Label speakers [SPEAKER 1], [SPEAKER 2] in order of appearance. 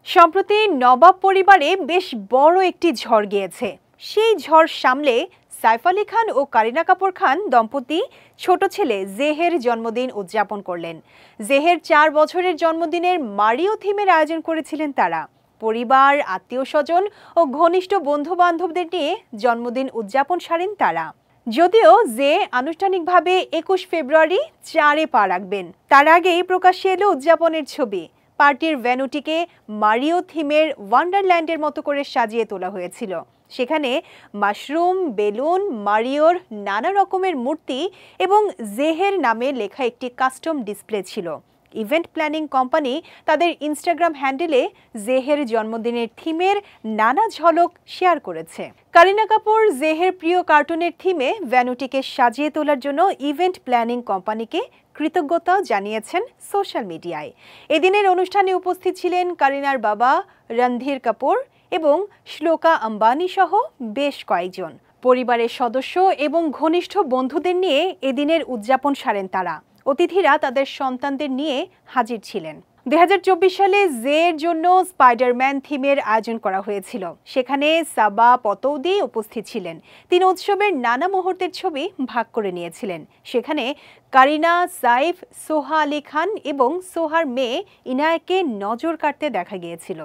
[SPEAKER 1] সম্প্রতি নবাব পরিবারে বেশ বড় একটি ঝড় গিয়েছে। সেই ঝড় সামলে সাইফ আলী খান ও কারিনা কাপুর খান দম্পতি ছোট ছেলে জেহের জন্মদিন উদযাপন করলেন। জেহের 4 বছরের জন্মদিনের মারিও থিমের আয়োজন করেছিলেন তারা। পরিবার, আত্মীয় স্বজন ও ঘনিষ্ঠ বন্ধু বান্ধবদের নিয়ে জন্মদিন উদযাপন সারেন তারা। যদিও জে আনুষ্ঠানিকভাবে 21 ফেব্রুয়ারি 4-এ পা রাখবেন, তার আগেই প্রকাশ্যে এলো উদযাপনের ছবি। পার্টির ভেন্যুটিকে মারিও থিমের ওয়ান্ডারল্যান্ডের মতো করে সাজিয়ে তোলা হয়েছিল। সেখানে মাশরুম, বেলুন, মারিওর নানা রকমের মূর্তি এবং জেহের নামে লেখা একটি কাস্টম ডিসপ্লে ছিল। ইভেন্ট প্ল্যানিং কোম্পানি তাদের ইনস্টাগ্রাম হ্যান্ডেলে জেহের জন্মদিনের থিমের নানা ঝলক শেয়ার করেছে। কারিনা কাপুর জেহের প্রিয় কার্টুনের থিমে ভ্যানুটিকে সাজিয়ে তোলার জন্য ইভেন্ট প্ল্যানিং কোম্পানিকে কৃতজ্ঞতা জানিয়েছেন সোশ্যাল মিডিয়ায়। এদিনের অনুষ্ঠানে উপস্থিত ছিলেন কারিনার বাবা রণধীর কাপুর এবং শ্লোকা আম্বানি সহ বেশ কয়েকজন। পরিবারের সদস্য এবং ঘনিষ্ঠ বন্ধুদের নিয়ে এদিনের উদযাপন সারেন তারা। অতিথিরা তাদের সন্তানদের নিয়ে হাজির ছিলেন। 2024 সালে জের জন্য স্পাইডারম্যান থিমের আয়োজন করা হয়েছিল। সেখানে সাবা পতৌদি উপস্থিত ছিলেন। তিনি উৎসবের নানা মুহূর্তের ছবি ভাগ করে নিয়েছিলেন। সেখানে কারিনা, সাইফ, সোহা আলী খান এবং সোহার মেয়ে ইনায়াকে নজর কাটতে দেখা গিয়েছিল।